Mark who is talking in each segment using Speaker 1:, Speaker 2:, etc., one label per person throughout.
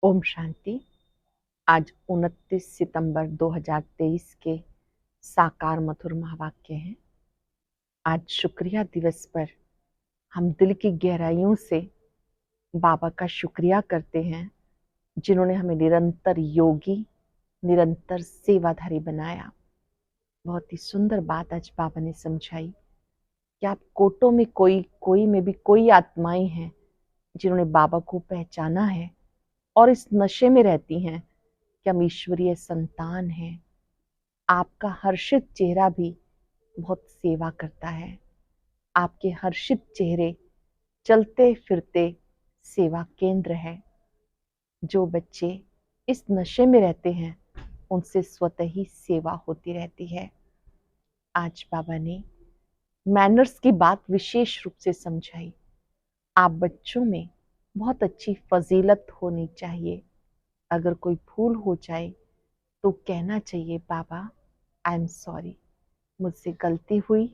Speaker 1: ओम शांति। आज 29 सितंबर 2023 के साकार मधुर महावाक्य हैं। आज शुक्रिया दिवस पर हम दिल की गहराइयों से बाबा का शुक्रिया करते हैं, जिन्होंने हमें निरंतर योगी, निरंतर सेवाधारी बनाया। बहुत ही सुंदर बात आज बाबा ने समझाई कि आप कोटों में कोई में भी कोई आत्माएं हैं जिन्होंने बाबा को पहचाना है और इस नशे में रहती हैं कि हम ईश्वरीय संतान हैं। आपका हर्षित चेहरा भी बहुत सेवा करता है। आपके हर्षित चेहरे चलते फिरते सेवा केंद्र है। जो बच्चे इस नशे में रहते हैं उनसे स्वतः ही सेवा होती रहती है। आज बाबा ने मैनर्स की बात विशेष रूप से समझाई। आप बच्चों में बहुत अच्छी फजीलत होनी चाहिए। अगर कोई भूल हो जाए तो कहना चाहिए, बाबा आई एम सॉरी, मुझसे गलती हुई,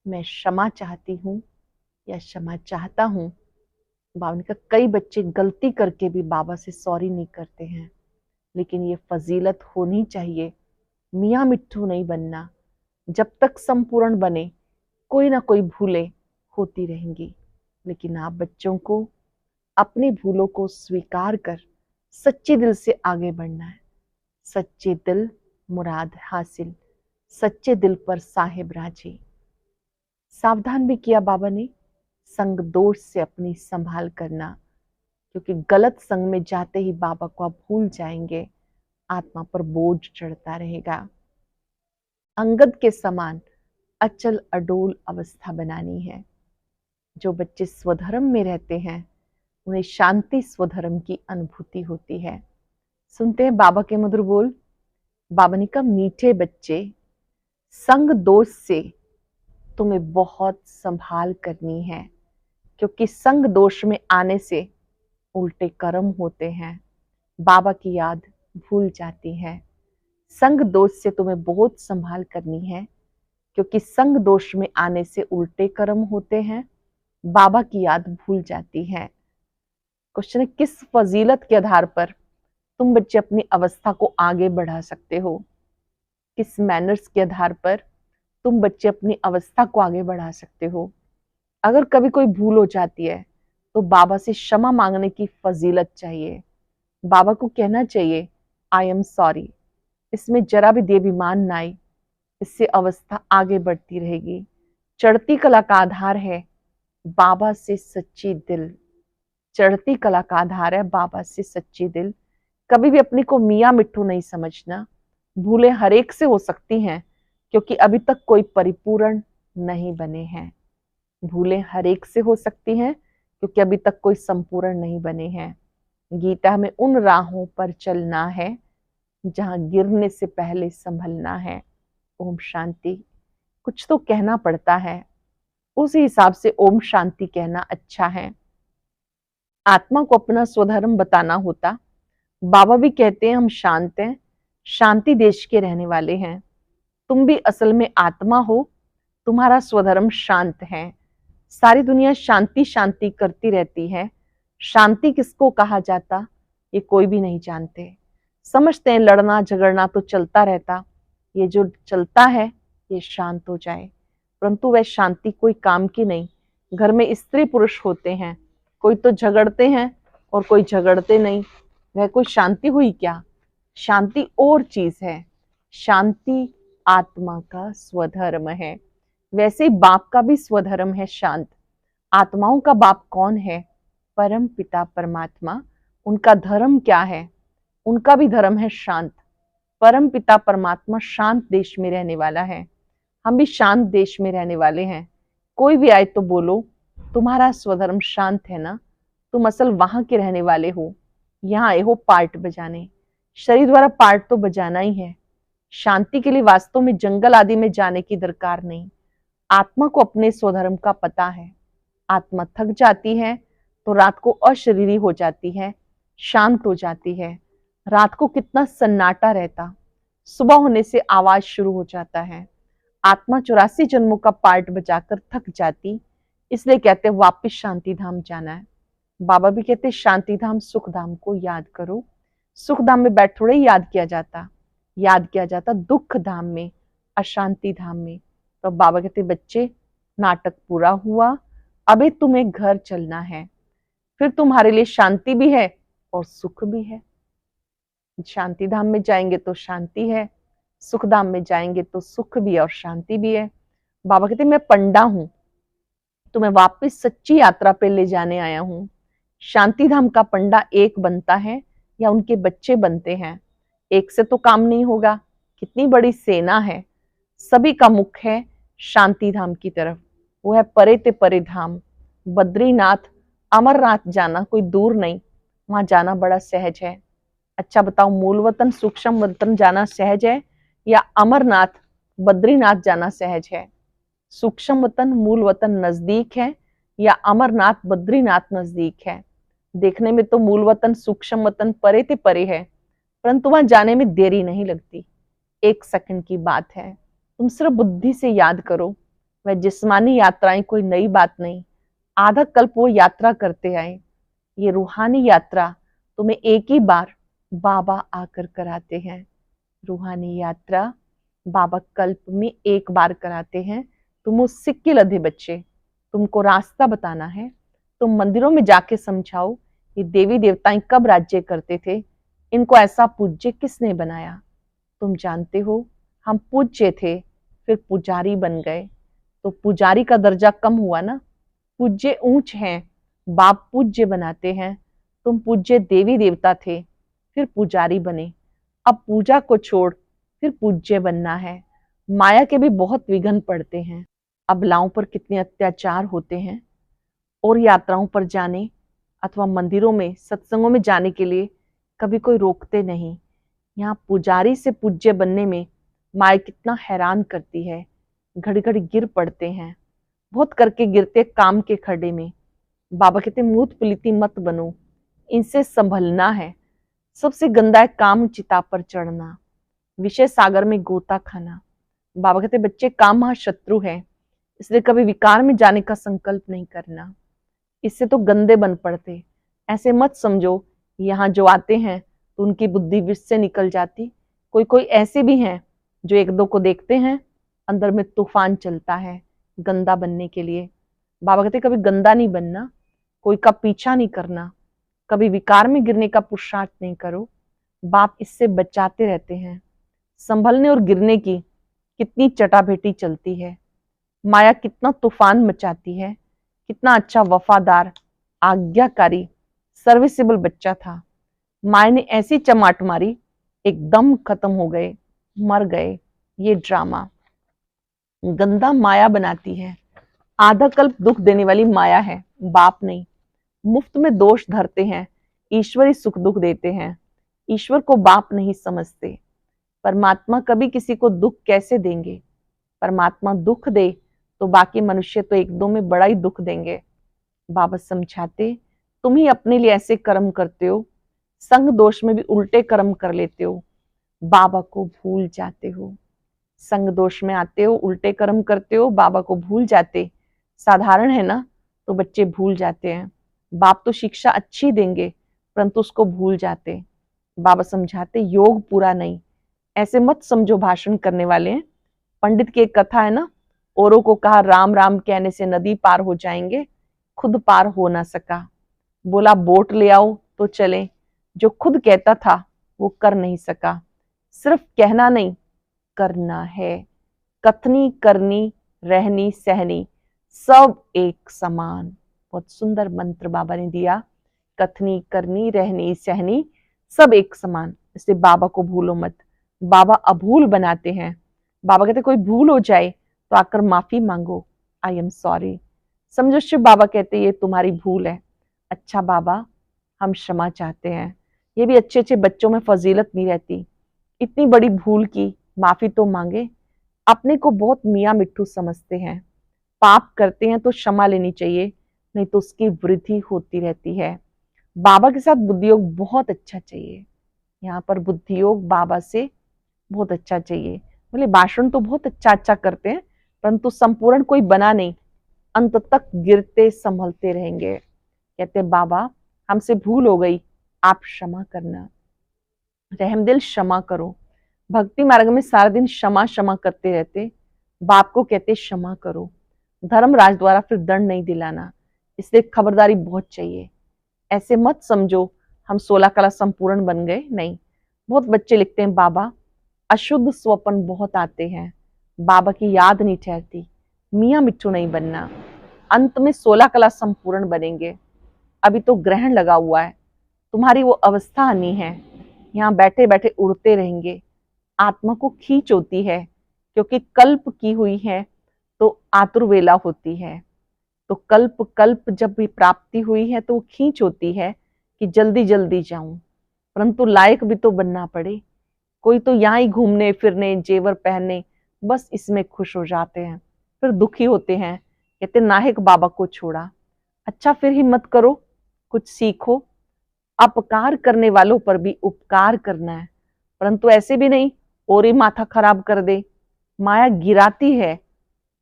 Speaker 1: मैं क्षमा चाहती हूँ या क्षमा चाहता हूँ। बाबा ने कहा कई बच्चे गलती करके भी बाबा से सॉरी नहीं करते हैं, लेकिन ये फजीलत होनी चाहिए। मियाँ मिट्ठू नहीं बनना। जब तक संपूर्ण बने कोई ना कोई भूलें होती रहेंगी, लेकिन आप बच्चों को अपनी भूलों को स्वीकार कर सच्चे दिल से आगे बढ़ना है। सच्चे दिल मुराद हासिल, सच्चे दिल पर साहिब राजी। सावधान भी किया बाबा ने संग दोष से अपनी संभाल करना, क्योंकि गलत संग में जाते ही बाबा को आप भूल जाएंगे, आत्मा पर बोझ चढ़ता रहेगा। अंगद के समान अचल अडोल अवस्था बनानी है। जो बच्चे स्वधर्म में रहते हैं उन्हें शांति स्वधर्म की अनुभूति होती है। सुनते हैं बाबा के मधुर बोल। बाबा ने कहा मीठे बच्चे, संग दोष से तुम्हें बहुत संभाल करनी है, क्योंकि संग दोष में आने से उल्टे कर्म होते हैं, बाबा की याद भूल जाती है। संग दोष से तुम्हें बहुत संभाल करनी है, क्योंकि संग दोष में आने से उल्टे कर्म होते हैं, बाबा की याद भूल जाती है। क्वेश्चन है, किस फजीलत के आधार पर तुम बच्चे अपनी अवस्था को आगे बढ़ा सकते हो? किस मैनर्स के आधार पर तुम बच्चे अपनी अवस्था को आगे बढ़ा सकते हो? अगर कभी कोई भूल हो जाती है तो बाबा से क्षमा मांगने की फजीलत चाहिए। बाबा को कहना चाहिए आई एम सॉरी। इसमें जरा भी देभिमान ना आए, इससे अवस्था आगे बढ़ती रहेगी। चढ़ती कला का आधार है बाबा से सच्ची दिल। चढ़ती कला का आधार है बाबा से सच्ची दिल। कभी भी अपनी को मियाँ मिट्ठू नहीं समझना। भूलें हर एक से हो सकती हैं, क्योंकि अभी तक कोई परिपूर्ण नहीं बने हैं। भूलें हर एक से हो सकती हैं, क्योंकि अभी तक कोई संपूर्ण नहीं बने हैं। गीता में उन राहों पर चलना है जहां गिरने से पहले संभलना है। ओम शांति। कुछ तो कहना पड़ता है, उसी हिसाब से ओम शांति कहना अच्छा है। आत्मा को अपना स्वधर्म बताना होता। बाबा भी कहते हैं हम शांत हैं, शांति देश के रहने वाले हैं। तुम भी असल में आत्मा हो, तुम्हारा स्वधर्म शांत है। सारी दुनिया शांति शांति करती रहती है। शांति किसको कहा जाता ये कोई भी नहीं जानते। समझते हैं लड़ना झगड़ना तो चलता रहता, ये जो चलता है ये शांत हो जाए, परंतु वह शांति कोई काम की नहीं। घर में स्त्री पुरुष होते हैं, कोई तो झगड़ते हैं और कोई झगड़ते नहीं, वह कोई शांति हुई क्या? शांति और चीज है। शांति आत्मा का स्वधर्म है। वैसे ही बाप का भी स्वधर्म है शांत। आत्माओं का बाप कौन है? परम पिता परमात्मा। उनका धर्म क्या है? उनका भी धर्म है शांत। परम पिता परमात्मा शांत देश में रहने वाला है। हम भी शांत देश में रहने वाले हैं। कोई भी आए तो बोलो तुम्हारा स्वधर्म शांत है ना, तुम असल वहां के रहने वाले हो। यहाँ आए हो पार्ट बजाने, शरीर द्वारा पार्ट तो बजाना ही है। शांति के लिए वास्तव में जंगल आदि में जाने की दरकार नहीं। आत्मा को अपने स्वधर्म का पता है। आत्मा थक जाती है तो रात को अशरीरी हो जाती है, शांत हो जाती है। रात को कितना सन्नाटा रहता, सुबह होने से आवाज शुरू हो जाता है। आत्मा 84 जन्मों का पार्ट बजाकर थक जाती, इसलिए कहते हैं वापिस शांति धाम जाना है। बाबा भी कहते शांति धाम सुख धाम को याद करो। सुख धाम में बैठ थोड़े ही याद किया जाता दुख धाम में, अशांति धाम में। तो बाबा कहते बच्चे नाटक पूरा हुआ, अभी तुम्हें घर चलना है, फिर तुम्हारे लिए शांति भी है और सुख भी है। शांति धाम में जाएंगे तो शांति है, सुख धाम में जाएंगे तो सुख भी है और शांति भी है। बाबा कहते मैं पंडा हूं, तुम्हें वापस सच्ची यात्रा पे ले जाने आया हूं। शांति धाम का पंडा एक बनता है या उनके बच्चे बनते हैं, एक से तो काम नहीं होगा। कितनी बड़ी सेना है, सभी का मुख है शांति धाम की तरफ। वो है परे ते परे धाम, बद्रीनाथ अमरनाथ जाना कोई दूर नहीं, वहां जाना बड़ा सहज है। अच्छा बताओ, मूल वतन सूक्ष्म वतन जाना सहज है या अमरनाथ बद्रीनाथ जाना सहज है? सूक्ष्म वतन मूल वतन नजदीक है या अमरनाथ बद्रीनाथ नजदीक है? देखने में तो मूल वतन सूक्ष्म वतन परे ते परे है, परंतु वहां जाने में देरी नहीं लगती, 1 सेकंड की बात है। तुम सिर्फ बुद्धि से याद करो। वह जिस्मानी यात्राएं कोई नई बात नहीं, आधा कल्प वो यात्रा करते आए। ये रूहानी यात्रा तुम्हें एक ही बार बाबा आकर कराते हैं। रूहानी यात्रा बाबा कल्प में एक बार कराते हैं। तुम उस सिक्के लधे बच्चे, तुमको रास्ता बताना है। तुम मंदिरों में जाके समझाओ ये देवी देवताएं कब राज्य करते थे, इनको ऐसा पूज्य किसने बनाया। तुम जानते हो हम पूज्य थे, फिर पुजारी बन गए, तो पुजारी का दर्जा कम हुआ ना। पूज्य ऊंच हैं, बाप पूज्य बनाते हैं। तुम पूज्य देवी देवता थे, फिर पुजारी बने, अब पूजा को छोड़ फिर पूज्य बनना है। माया के भी बहुत विघ्न पड़ते हैं, अबलाओं पर कितने अत्याचार होते हैं। और यात्राओं पर जाने अथवा मंदिरों में सत्संगों में जाने के लिए कभी कोई रोकते नहीं। यहाँ पुजारी से पूज्य बनने में माया कितना हैरान करती है, घड़ी घड़ी गिर पड़ते हैं, बहुत करके गिरते काम के खड्डे में। बाबा कहते मूत पुलिती मत बनो, इनसे संभलना है। सबसे गंदा है काम चिता पर चढ़ना, विषय सागर में गोता खाना। बाबा कहते बच्चे काम महाशत्रु है, इसलिए कभी विकार में जाने का संकल्प नहीं करना, इससे तो गंदे बन पड़ते। ऐसे मत समझो यहाँ जो आते हैं तो उनकी बुद्धि विष से निकल जाती। कोई कोई ऐसे भी हैं जो एक दो को देखते हैं अंदर में तूफान चलता है गंदा बनने के लिए। बाबा कहते कभी गंदा नहीं बनना, कोई का पीछा नहीं करना, कभी विकार में गिरने का पुरुषार्थ नहीं करो। बाप इससे बचाते रहते हैं। संभलने और गिरने की कितनी चटाभेटी चलती है, माया कितना तूफान मचाती है। कितना अच्छा वफादार आज्ञाकारी सर्विसेबल बच्चा था, माया ने ऐसी चमाट मारी एकदम खत्म हो गए, मर गए। ये ड्रामा गंदा माया बनाती है, आधा कल्प दुख देने वाली माया है, बाप नहीं। मुफ्त में दोष धरते हैं, ईश्वरी सुख दुख देते हैं। ईश्वर को बाप नहीं समझते। परमात्मा कभी किसी को दुख कैसे देंगे? परमात्मा दुख दे तो बाकी मनुष्य तो एक दो में बड़ा ही दुख देंगे। बाबा समझाते तुम ही अपने लिए ऐसे कर्म करते हो, संग दोष में भी उल्टे कर्म कर लेते हो, बाबा को भूल जाते हो। संग दोष में आते हो, उल्टे कर्म करते हो, बाबा को भूल जाते। साधारण है ना, तो बच्चे भूल जाते हैं। बाप तो शिक्षा अच्छी देंगे परंतु उसको भूल जाते। बाबा समझाते योग पूरा नहीं, ऐसे मत समझो भाषण करने वाले हैं। पंडित की एक कथा है ना, औरों को कहा राम राम कहने से नदी पार हो जाएंगे, खुद पार हो ना सका। बोला बोट ले आओ तो चले, जो खुद कहता था वो कर नहीं सका। सिर्फ कहना नहीं करना है, कथनी करनी रहनी सहनी सब एक समान। बहुत सुंदर मंत्र बाबा ने दिया, कथनी करनी रहनी सहनी सब एक समान। इसलिए बाबा को भूलो मत, बाबा अभूल बनाते हैं। बाबा कहते कोई भूल हो जाए तो आकर माफी मांगो, आई एम सॉरी। समझो शिव बाबा कहते ये तुम्हारी भूल है। अच्छा बाबा हम क्षमा चाहते हैं। ये भी अच्छे अच्छे बच्चों में फजीलत नहीं रहती, इतनी बड़ी भूल की माफी तो मांगे। अपने को बहुत मियाँ मिट्ठू समझते हैं, पाप करते हैं तो क्षमा लेनी चाहिए, नहीं तो उसकी वृद्धि होती रहती है। बाबा के साथ बुद्धि योग बहुत अच्छा चाहिए, यहाँ पर बुद्धि योग बाबा से बहुत अच्छा चाहिए। बोले भाषण तो बहुत अच्छा अच्छा करते हैं परंतु संपूर्ण कोई बना नहीं, अंत तक गिरते संभलते रहेंगे। कहते बाबा हमसे भूल हो गई, आप क्षमा करना, रहमदिल क्षमा करो। भक्ति मार्ग में सारा दिन क्षमा क्षमा करते रहते, बाप को कहते क्षमा करो। धर्मराज द्वारा फिर दंड नहीं दिलाना, इसलिए खबरदारी बहुत चाहिए। ऐसे मत समझो हम 16 कला संपूर्ण बन गए, नहीं। बहुत बच्चे लिखते हैं बाबा अशुद्ध स्वप्न बहुत आते हैं, बाबा की याद नहीं ठहरती, मियाँ मिट्टू नहीं बनना। अंत में 16 कला संपूर्ण बनेंगे। अभी तो ग्रहण लगा हुआ है, तुम्हारी वो अवस्था आनी है, यहाँ बैठे बैठे उड़ते रहेंगे। आत्मा को खींच होती है, क्योंकि कल्प की हुई है तो आतुर्वेला होती है। तो कल्प कल्प जब भी प्राप्ति हुई है तो वो खींच होती है कि जल्दी जल्दी जाऊं, परंतु लायक भी तो बनना पड़े। कोई तो यहाँ ही घूमने फिरने जेवर पहनने बस इसमें खुश हो जाते हैं, फिर दुखी होते हैं, कहते नाहिक बाबा को छोड़ा। अच्छा फिर हिम्मत करो, कुछ सीखो। अपकार करने वालों पर भी उपकार करना है, परंतु ऐसे भी नहीं और ही माथा खराब कर दे। माया गिराती है,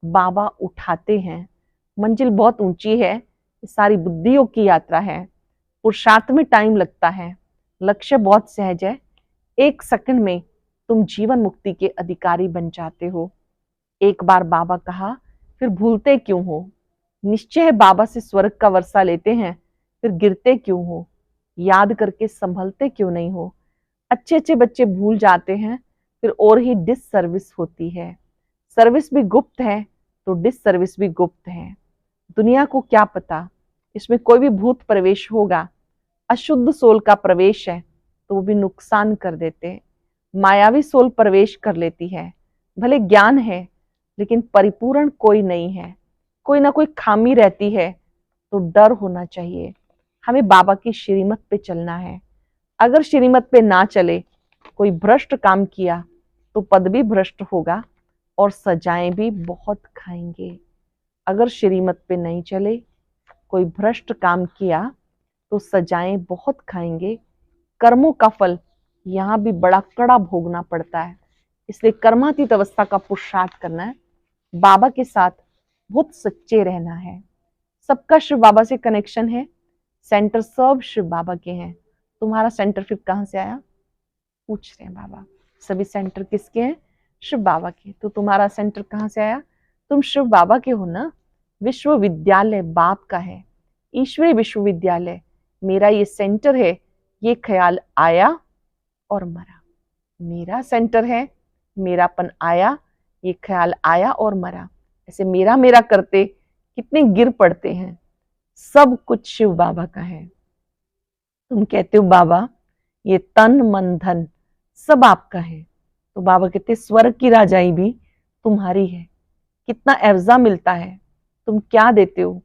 Speaker 1: बाबा उठाते हैं। मंजिल बहुत ऊंची है, सारी बुद्धियों की यात्रा है, पुरुषार्थ में टाइम लगता है, लक्ष्य बहुत सहज है। 1 सेकंड में तुम जीवन मुक्ति के अधिकारी बन जाते हो। एक बार बाबा कहा फिर भूलते क्यों हो? निश्चय है बाबा से स्वर्ग का वर्षा लेते हैं, फिर गिरते क्यों हो? याद करके संभलते क्यों नहीं हो? अच्छे अच्छे बच्चे भूल जाते हैं, फिर और ही डिस सर्विस होती है। सर्विस भी गुप्त है तो डिस सर्विस भी गुप्त है। दुनिया को क्या पता इसमें कोई भी भूत प्रवेश होगा। अशुद्ध सोल का प्रवेश है तो वो भी नुकसान कर देते। मायावी सोल प्रवेश कर लेती है, भले ज्ञान है लेकिन परिपूर्ण कोई नहीं है, कोई ना कोई खामी रहती है। तो डर होना चाहिए, हमें बाबा की श्रीमत पे चलना है। अगर श्रीमत पे ना चले, कोई भ्रष्ट काम किया तो पद भी भ्रष्ट होगा और सजाएं भी बहुत खाएंगे। अगर श्रीमत पे नहीं चले, कोई भ्रष्ट काम किया तो सजाएं बहुत खाएंगे। कर्मों का फल यहाँ भी बड़ा कड़ा भोगना पड़ता है, इसलिए कर्मातीत अवस्था का पुरुषार्थ करना है। बाबा के साथ बहुत सच्चे रहना है। सबका शिव बाबा से कनेक्शन है, सेंटर सब शिव बाबा के हैं। तुम्हारा सेंटर फिर कहाँ से आया? पूछ रहे हैं बाबा। सभी सेंटर किसके हैं? शिव बाबा के। तो तुम्हारा सेंटर कहाँ से आया? तुम शिव बाबा के हो ना। विश्वविद्यालय बाप का है, ईश्वरीय विश्वविद्यालय मेरा ये सेंटर है। ये ख्याल आया और मरा, मेरा सेंटर है, मेरापन आया, ये ख्याल आया और मरा। ऐसे मेरा मेरा करते कितने गिर पड़ते हैं। सब कुछ शिव बाबा का है। तुम कहते हो बाबा ये तन मन धन सब आपका है, तो बाबा कहते स्वर्ग की राजाई भी तुम्हारी है। कितना एवजा मिलता है, तुम क्या देते हो?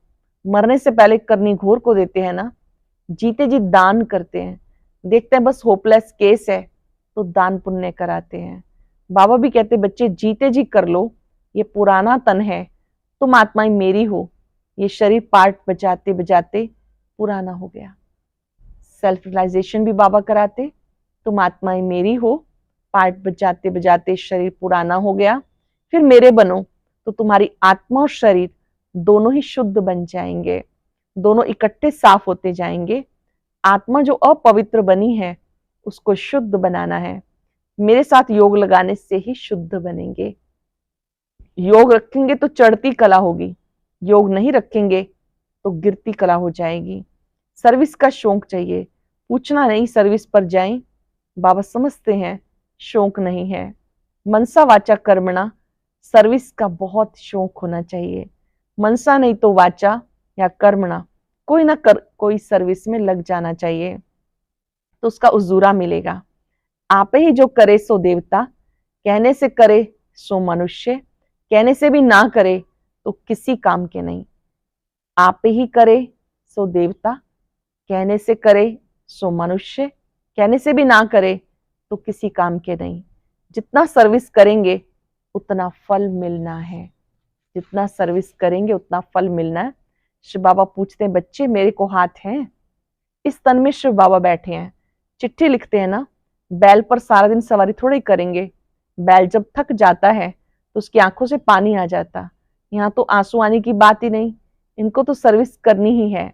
Speaker 1: मरने से पहले करनी घोर को देते हैं ना, जीते जी दान करते हैं। देखते हैं बस होपलेस केस है तो दान पुण्य कराते हैं। बाबा भी कहते बच्चे जीते जी कर लो, ये पुराना तन है, तुम आत्माएं मेरी हो। ये शरीर पार्ट बजाते बजाते पुराना हो गया। सेल्फ रियलाइजेशन भी बाबा कराते, तुम आत्माएं मेरी हो, पार्ट बजाते बजाते शरीर पुराना हो गया, फिर मेरे बनो तो तुम्हारी आत्मा और शरीर दोनों ही शुद्ध बन जाएंगे, दोनों इकट्ठे साफ होते जाएंगे। आत्मा जो अपवित्र बनी है उसको शुद्ध बनाना है। मेरे साथ योग लगाने से ही शुद्ध बनेंगे। योग रखेंगे तो चढ़ती कला होगी, योग नहीं रखेंगे तो गिरती कला हो जाएगी। सर्विस का शौक चाहिए, पूछना नहीं सर्विस पर जाएं। बाबा समझते हैं शौक नहीं है। मनसा वाचा कर्मणा, सर्विस का बहुत शौक होना चाहिए। मनसा नहीं तो वाचा या कर्मणा, कोई ना कोई सर्विस में लग जाना चाहिए तो उसका उजूरा मिलेगा। आप ही जो करे सो देवता, कहने से करे सो मनुष्य, कहने से भी ना करे तो किसी काम के नहीं। आप ही करे सो देवता, कहने से करे सो मनुष्य, कहने से भी ना करे तो किसी काम के नहीं। जितना सर्विस करेंगे उतना फल मिलना है, जितना सर्विस करेंगे उतना फल मिलना है। शिव बाबा पूछते हैं बच्चे मेरे को हाथ हैं? इस तन में शिव बाबा बैठे हैं। चिट्ठी लिखते हैं ना, बैल पर सारा दिन सवारी थोड़ी करेंगे। बैल जब थक जाता है तो उसकी आंखों से पानी आ जाता। यहाँ तो आंसू आने की बात ही नहीं, इनको तो सर्विस करनी ही है।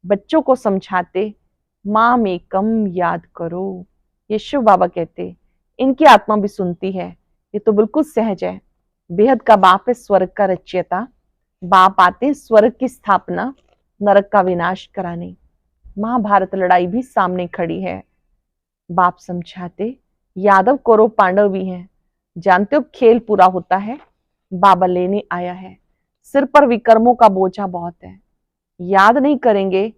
Speaker 1: बच्चों को समझाते, माँ में कम याद करो। ये शिव बाबा कहते, इनकी आत्मा भी सुनती है, ये तो बिल्कुल सहज है। बेहद का बाप है स्वर्ग का रचयिता, बाप आते स्वर्ग की स्थापना, नरक का विनाश कराने। महाभारत लड़ाई भी सामने खड़ी है। बाप समझाते, यादव कौरव पांडव भी हैं, जानते हो खेल पूरा होता है, बाबा लेने आया है। सिर पर विकर्मों का बोझा बहुत है, याद नहीं करेंगे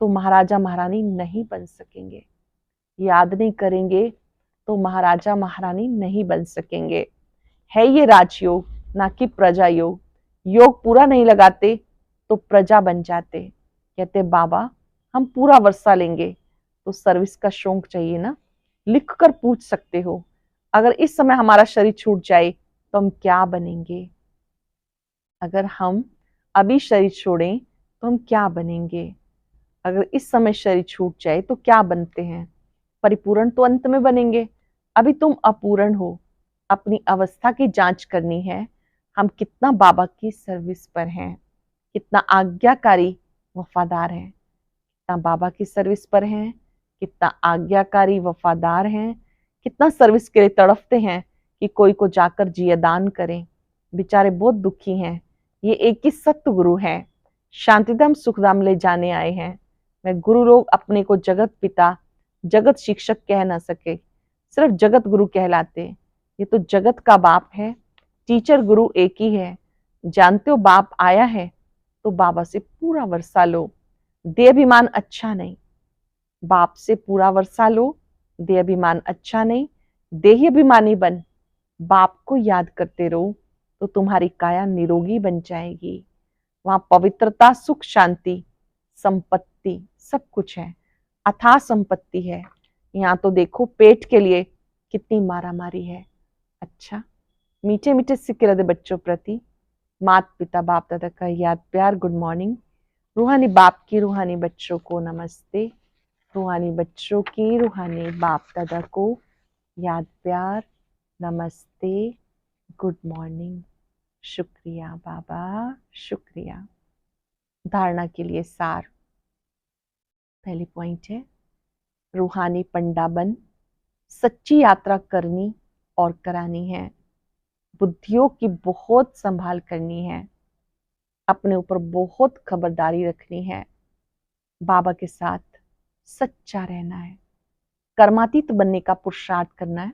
Speaker 1: तो महाराजा महारानी नहीं बन सकेंगे। याद नहीं करेंगे तो महाराजा महारानी नहीं बन सकेंगे। है ये राजयोग, ना कि प्रजा योग। योग पूरा नहीं लगाते तो प्रजा बन जाते। कहते बाबा हम पूरा वर्षा लेंगे, तो सर्विस का शौक चाहिए ना। लिख कर पूछ सकते हो, अगर इस समय हमारा शरीर छूट जाए तो हम क्या बनेंगे। अगर हम अभी शरीर छोड़ें तो हम क्या बनेंगे। अगर इस समय शरीर छूट जाए तो क्या बनते हैं। परिपूर्ण तो अंत में बनेंगे, अभी तुम अपूर्ण हो। अपनी अवस्था की जांच करनी है, हम कितना बाबा की सर्विस पर हैं, कितना आज्ञाकारी वफादार हैं। कितना बाबा की सर्विस पर हैं, कितना आज्ञाकारी वफादार हैं, कितना सर्विस के लिए तड़पते हैं कि कोई को जाकर जियादान करें। बेचारे बहुत दुखी हैं। ये एक ही सत्य गुरु है, शांतिधाम सुखधाम ले जाने आए हैं। मैं गुरु लोग अपने को जगत पिता जगत शिक्षक कह ना सके, सिर्फ जगत गुरु कहलाते। ये तो जगत का बाप है, टीचर गुरु एक ही है। जानते हो बाप आया है तो बाबा से पूरा वर्षा लो, देहाभिमान अच्छा नहीं। बाप से पूरा वर्षा लो, देहाभिमान अच्छा नहीं। देही अभिमानी बन, बाप को याद करते रहो तो तुम्हारी काया निरोगी बन जाएगी। वहां पवित्रता सुख शांति संपत्ति सब कुछ है, अथाह संपत्ति है। यहाँ तो देखो पेट के लिए कितनी मारामारी है। अच्छा, मीठे मीठे सिक्के रहे बच्चों प्रति माता पिता बाप दादा का याद प्यार गुड मॉर्निंग। रूहानी बाप की रूहानी बच्चों को नमस्ते। रूहानी बच्चों की रूहानी बाप दादा को याद प्यार नमस्ते गुड मॉर्निंग। शुक्रिया बाबा, शुक्रिया। धारणा के लिए सार। पहली पॉइंट है, रूहानी पंडा बन सच्ची यात्रा करनी और करानी है। बुद्धियों की बहुत संभाल करनी है, अपने ऊपर बहुत खबरदारी रखनी है। बाबा के साथ सच्चा रहना है, कर्मातीत बनने का पुरुषार्थ करना है।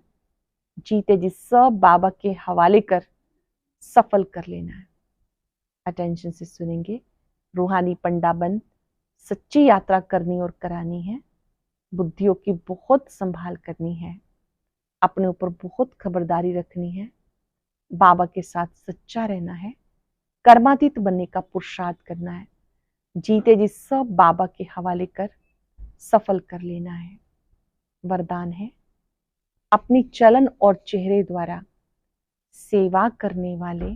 Speaker 1: जीते जी सब बाबा के हवाले कर सफल कर लेना है। अटेंशन से सुनेंगे। रूहानी पंडा बन सच्ची यात्रा करनी और करानी है, बुद्धियों की बहुत संभाल करनी है, अपने ऊपर बहुत खबरदारी रखनी है, बाबा के साथ सच्चा रहना है, कर्मातीत बनने का पुरुषार्थ करना है। जीते जी सब बाबा के हवाले कर सफल कर लेना है। वरदान है, अपनी चलन और चेहरे द्वारा सेवा करने वाले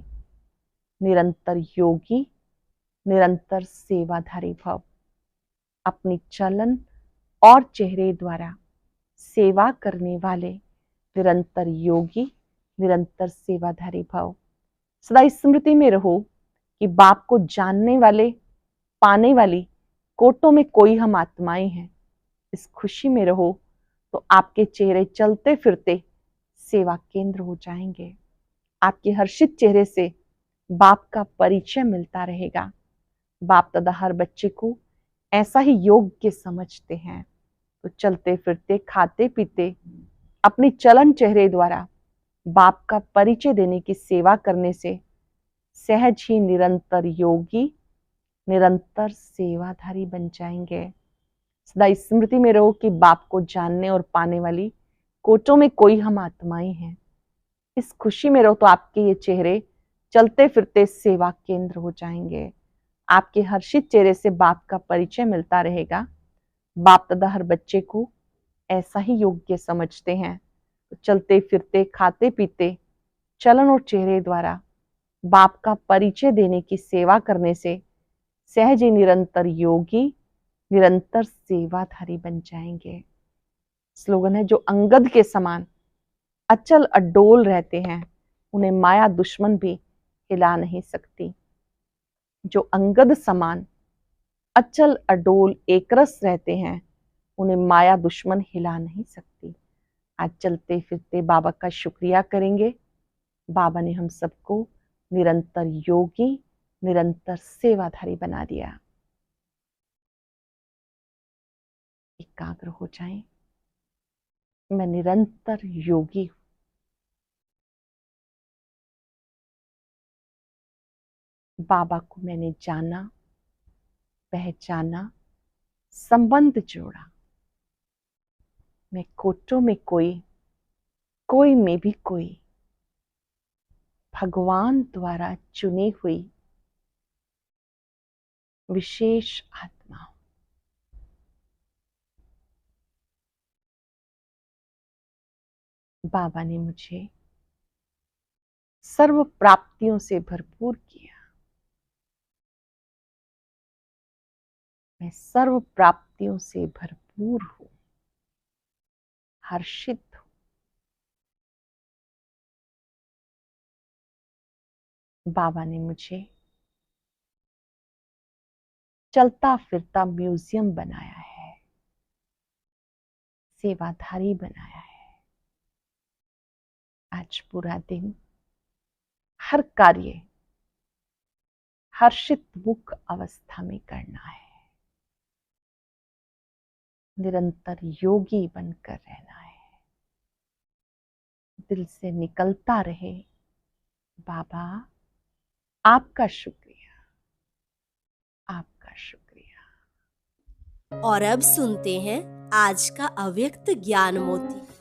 Speaker 1: निरंतर योगी, निरंतर सेवाधारी भव। अपनी चलन और चेहरे द्वारा सेवा करने वाले निरंतर योगी, निरंतर सेवाधारी भव। सदा स्मृति में रहो कि बाप को जानने वाले पाने वाली कोटों में कोई हम आत्माएं हैं। इस खुशी में रहो तो आपके चेहरे चलते फिरते सेवा केंद्र हो जाएंगे। आपके हर्षित चेहरे से बाप का परिचय मिलता रहेगा। बाप दादा हर बच्चे को ऐसा ही योग्य समझते हैं। तो चलते फिरते खाते पीते अपनी चलन चेहरे द्वारा बाप का परिचय देने की सेवा करने से सहज ही निरंतर योगी, निरंतर सेवाधारी बन जाएंगे। सदा स्मृति में रहो कि बाप को जानने और पाने वाली कोटों में कोई हम आत्माएं हैं। इस खुशी में रहो तो आपके ये चेहरे चलते फिरते सेवा केंद्र हो जाएंगे। आपके हर्षित चेहरे से बाप का परिचय मिलता रहेगा। बाप दादा हर बच्चे को ऐसा ही योग्य समझते हैं। तो चलते फिरते खाते पीते चलन और चेहरे द्वारा बाप का परिचय देने की सेवा करने से सहज ही निरंतर योगी, निरंतर सेवाधारी बन जाएंगे। स्लोगन है, जो अंगद के समान अचल अडोल रहते हैं उन्हें माया दुश्मन भी हिला नहीं सकती। जो अंगद समान अचल अडोल एकरस रहते हैं, उन्हें माया दुश्मन हिला नहीं सकती। आज चलते फिरते बाबा का शुक्रिया करेंगे। बाबा ने हम सबको निरंतर योगी, निरंतर सेवाधारी बना दिया। एकाग्र हो जाएं। मैं निरंतर योगी हूं। बाबा को मैंने जाना, पहचाना, संबंध जोड़ा। मैं कोटों में कोई में भी कोई, भगवान द्वारा चुनी हुई विशेष आत्मा हूं। बाबा ने मुझे सर्व प्राप्तियों से भरपूर किया। मैं सर्व प्राप्तियों से भरपूर हूं, हर्षित हूं। बाबा ने मुझे चलता फिरता म्यूजियम बनाया है, सेवाधारी बनाया है। आज पूरा दिन हर कार्य हर्षित मुख अवस्था में करना है। निरंतर योगी बनकर रहना है। दिल से निकलता रहे, बाबा आपका शुक्रिया, आपका शुक्रिया।
Speaker 2: और अब सुनते हैं आज का अव्यक्त ज्ञान मोती।